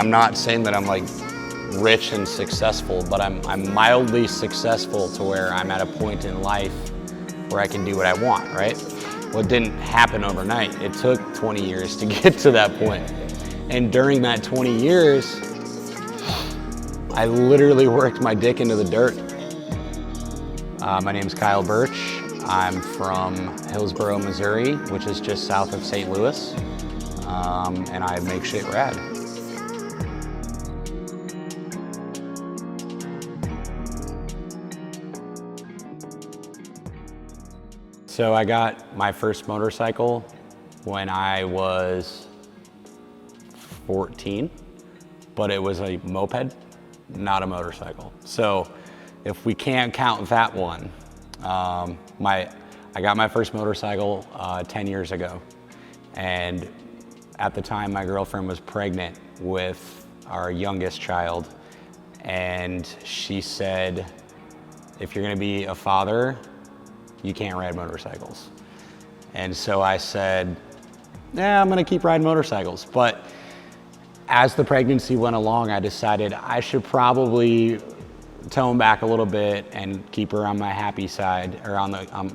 I'm not saying that I'm like rich and successful, but I'm mildly successful to where I'm at a point in life where I can do what I want, right? Well, it didn't happen overnight. It took 20 years to get to that point. And during that 20 years, I literally worked my dick into the dirt. My name's Kyle Bertsch. I'm from Hillsboro, Missouri, which is just south of St. Louis, and I make shit rad. So I got my first motorcycle when I was 14, but it was a moped, not a motorcycle. So if we can't count that one, I got my first motorcycle 10 years ago. And at the time, my girlfriend was pregnant with our youngest child. And she said, if you're gonna be a father, you can't ride motorcycles. And so I said, yeah, I'm gonna keep riding motorcycles. But as the pregnancy went along, I decided I should probably tone back a little bit and keep her on my happy side, or on the, I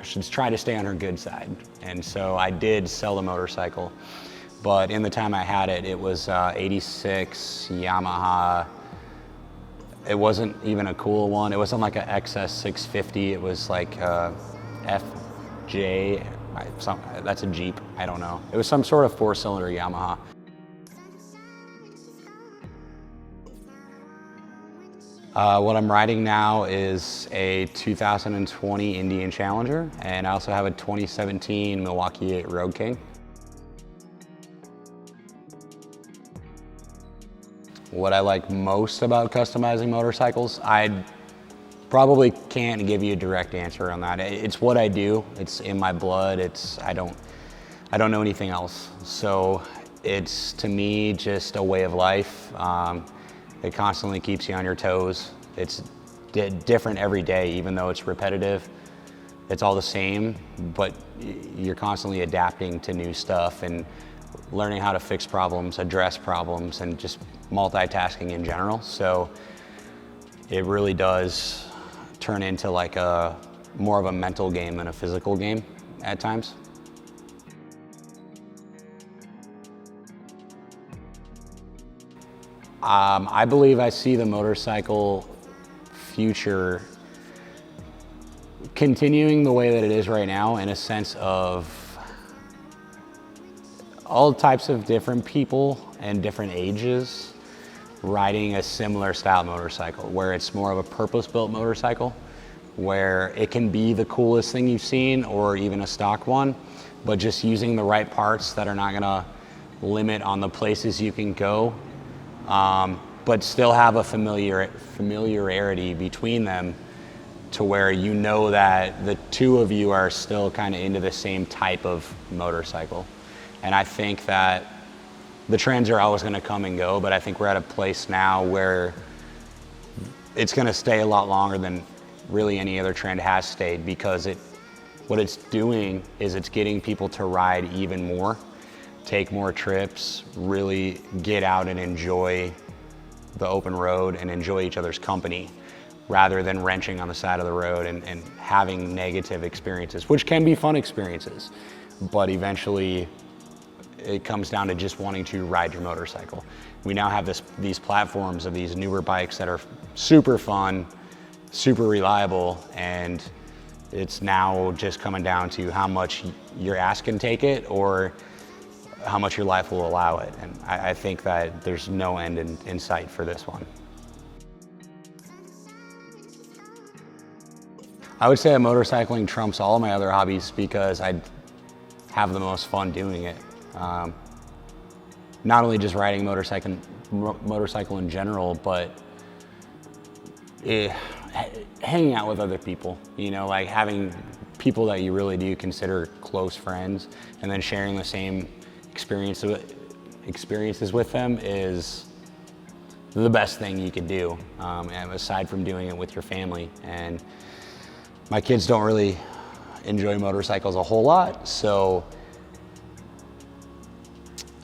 should try to stay on her good side. And so I did sell the motorcycle. But in the time I had it, it was 86 Yamaha. It wasn't even a cool one. It wasn't like a XS 650. It was like a FJ, that's a Jeep, I don't know. It was some sort of 4-cylinder Yamaha. What I'm riding now is a 2020 Indian Challenger, and I also have a 2017 Milwaukee 8 Road King. What I like most about customizing motorcycles, I probably can't give you a direct answer on that. It's what I do. It's in my blood. I don't know anything else. So it's, to me, just a way of life. It constantly keeps you on your toes. It's different every day, even though it's repetitive. It's all the same, but you're constantly adapting to new stuff and learning how to fix problems, address problems, and just multitasking in general. So it really does turn into like more of a mental game than a physical game at times. I believe I see the motorcycle future continuing the way that it is right now, in a sense of all types of different people and different ages riding a similar style motorcycle, where it's more of a purpose-built motorcycle, where it can be the coolest thing you've seen or even a stock one, but just using the right parts that are not gonna limit on the places you can go, but still have a familiarity between them, to where you know that the two of you are still kind of into the same type of motorcycle. And I think that the trends are always going to come and go, but I think we're at a place now where it's going to stay a lot longer than really any other trend has stayed, because what it's doing is it's getting people to ride even more, take more trips, really get out and enjoy the open road and enjoy each other's company, rather than wrenching on the side of the road and having negative experiences, which can be fun experiences, but eventually it comes down to just wanting to ride your motorcycle. We now have these platforms of these newer bikes that are super fun, super reliable, and it's now just coming down to how much your ass can take it, or how much your life will allow it. And I think that there's no end in sight for this one. I would say that motorcycling trumps all of my other hobbies, because I have the most fun doing it. Not only just riding motorcycle in general, but hanging out with other people, you know, like having people that you really do consider close friends, and then sharing the same experiences with them is the best thing you could do, aside from doing it with your family. And my kids don't really enjoy motorcycles a whole lot, so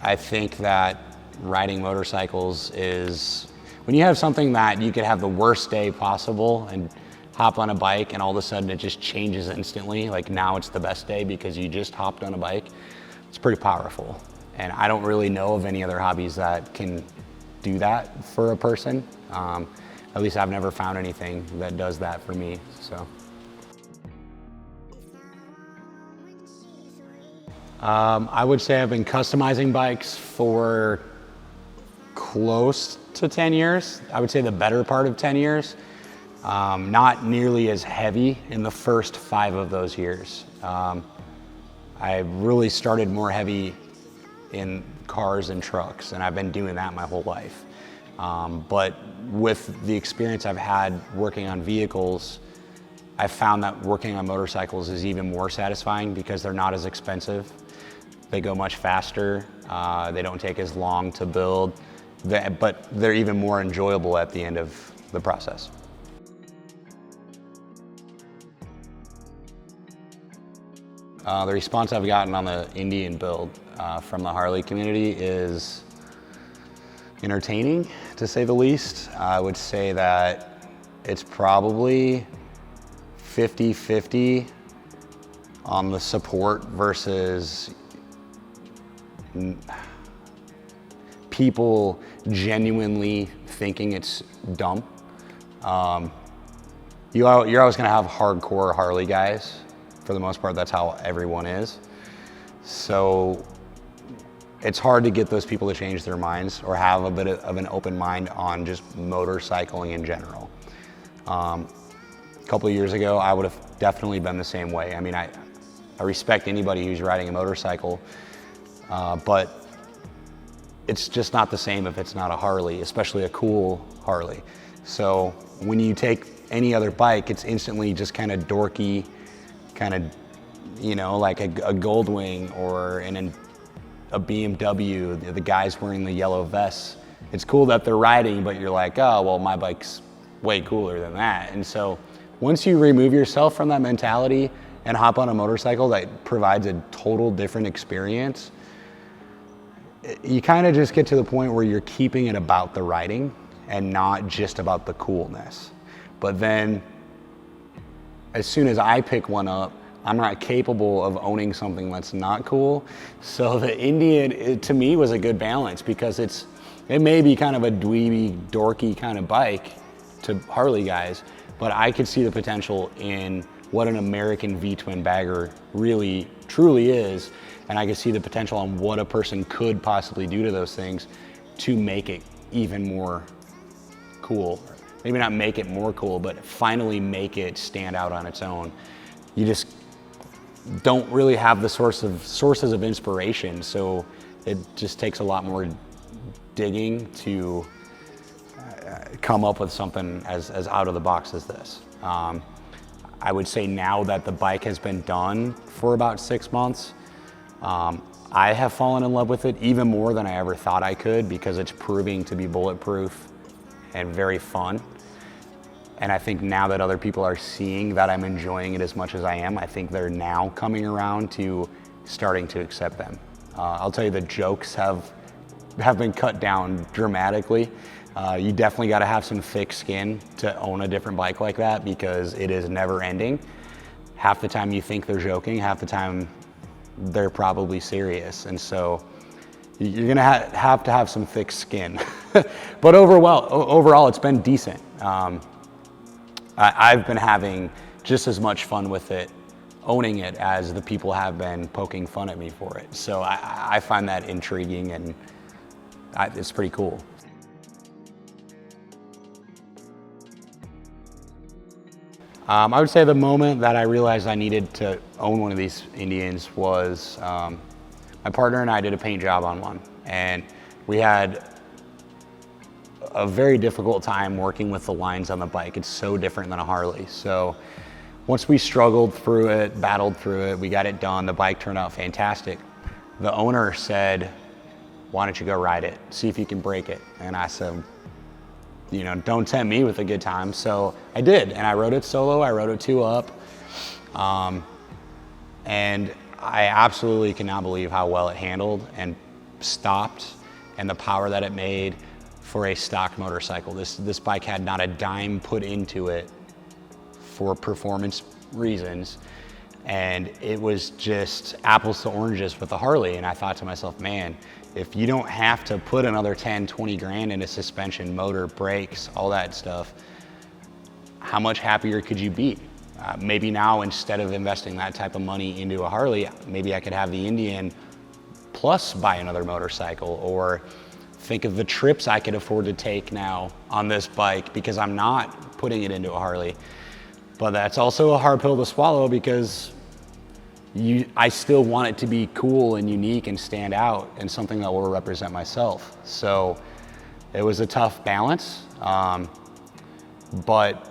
I think that riding motorcycles is when you have something that you could have the worst day possible and hop on a bike and all of a sudden it just changes instantly. Like now it's the best day because you just hopped on a bike. It's pretty powerful. And I don't really know of any other hobbies that can do that for a person. At least I've never found anything that does that for me, so. I would say I've been customizing bikes for close to 10 years. I would say the better part of 10 years. Not nearly as heavy in the first 5 of those years. I really started more heavy in cars and trucks, and I've been doing that my whole life. But with the experience I've had working on vehicles, I've found that working on motorcycles is even more satisfying because they're not as expensive. They go much faster, they don't take as long to build, but they're even more enjoyable at the end of the process. The response I've gotten on the Indian build from the Harley community is entertaining, to say the least. I would say that it's probably 50-50 on the support versus people genuinely thinking it's dumb. You're always gonna have hardcore Harley guys. For the most part, that's how everyone is. So it's hard to get those people to change their minds or have a bit of an open mind on just motorcycling in general. A couple of years ago, I would have definitely been the same way. I mean, I respect anybody who's riding a motorcycle, but it's just not the same if it's not a Harley, especially a cool Harley. So when you take any other bike, it's instantly just kind of dorky, kind of, you know, like a Goldwing or a BMW, the guys wearing the yellow vests. It's cool that they're riding, but you're like, oh, well, my bike's way cooler than that. And so once you remove yourself from that mentality and hop on a motorcycle that provides a total different experience, you kind of just get to the point where you're keeping it about the riding and not just about the coolness. But then as soon as I pick one up, I'm not capable of owning something that's not cool. So the Indian, to me, was a good balance because it may be kind of a dweeby, dorky kind of bike to Harley guys, but I could see the potential in what an American V-twin bagger really, truly is. And I could see the potential on what a person could possibly do to those things to make it even more cool. Maybe not make it more cool, but finally make it stand out on its own. You just don't really have the sources of inspiration, so it just takes a lot more digging to come up with something as out of the box as this. I would say now that the bike has been done for about 6 months, I have fallen in love with it even more than I ever thought I could because it's proving to be bulletproof and very fun. And I think now that other people are seeing that I'm enjoying it as much as I am, I think they're now coming around to starting to accept them. I'll tell you, the jokes have been cut down dramatically. You definitely got to have some thick skin to own a different bike like that because it is never ending. Half the time you think they're joking, half the time they're probably serious. And so you're gonna have to have some thick skin. But overall, it's been decent. I've been having just as much fun with it, owning it, as the people have been poking fun at me for it. So I find that intriguing and it's pretty cool. I would say the moment that I realized I needed to own one of these Indians was my partner and I did a paint job on one, and we had a very difficult time working with the lines on the bike. It's so different than a Harley. So once we struggled through it, battled through it, we got it done, the bike turned out fantastic. The owner said, why don't you go ride it, see if you can break it? And I said, you know, don't tempt me with a good time. So I did, and I rode it solo, I rode it 2-up. And I absolutely cannot believe how well it handled and stopped and the power that it made for a stock motorcycle. This bike had not a dime put into it for performance reasons, and it was just apples to oranges with the Harley. And I thought to myself, man, if you don't have to put another 10, 20 grand into suspension, motor, brakes, all that stuff, how much happier could you be? Maybe now, instead of investing that type of money into a Harley, maybe I could have the Indian plus buy another motorcycle, or think of the trips I could afford to take now on this bike because I'm not putting it into a Harley. But that's also a hard pill to swallow, because I still want it to be cool and unique and stand out and something that will represent myself. So it was a tough balance, but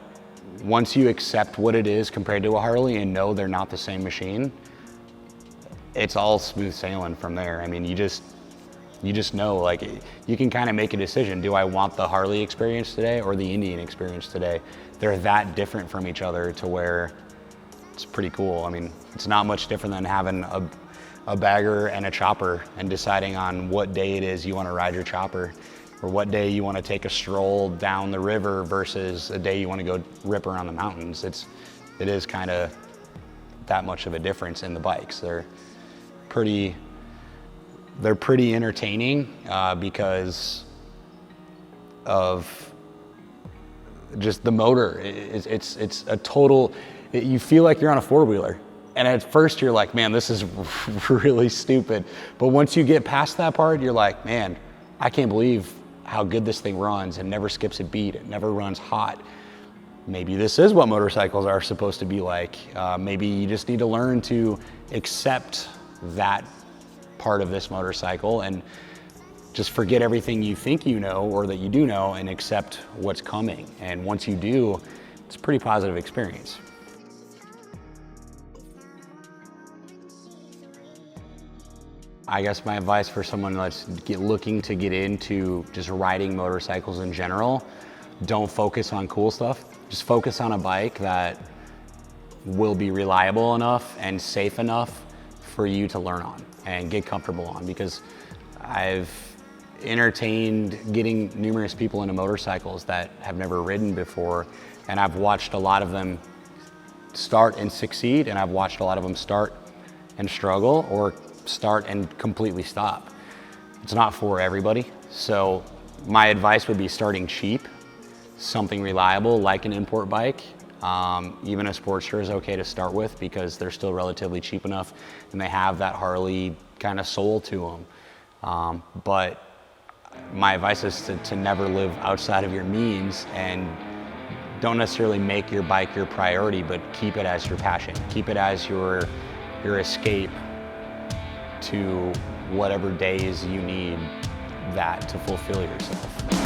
once you accept what it is compared to a Harley and know they're not the same machine, it's all smooth sailing from there. I mean, you just know, like, you can kind of make a decision. Do I want the Harley experience today or the Indian experience today? They're that different from each other to where it's pretty cool. I mean, it's not much different than having a bagger and a chopper and deciding on what day it is you want to ride your chopper, or what day you want to take a stroll down the river versus a day you want to go rip around the mountains. It is kind of that much of a difference in the bikes. They're pretty entertaining because of just the motor. It's a total, you feel like you're on a four-wheeler. And at first you're like, man, this is really stupid. But once you get past that part, you're like, man, I can't believe how good this thing runs. It never skips a beat. It never runs hot. Maybe this is what motorcycles are supposed to be like. Maybe you just need to learn to accept that part of this motorcycle and just forget everything you think you know or that you do know and accept what's coming. And once you do, it's a pretty positive experience. I guess my advice for someone that's looking to get into just riding motorcycles in general, don't focus on cool stuff. Just focus on a bike that will be reliable enough and safe enough for you to learn on and get comfortable on, because I've entertained getting numerous people into motorcycles that have never ridden before, and I've watched a lot of them start and succeed, and I've watched a lot of them start and struggle, or start and completely stop. It's not for everybody. So my advice would be starting cheap, something reliable like an import bike. Even a Sportster is okay to start with because they're still relatively cheap enough and they have that Harley kind of soul to them. But my advice is to never live outside of your means, and don't necessarily make your bike your priority, but keep it as your passion. Keep it as your escape to whatever days you need that to fulfill yourself.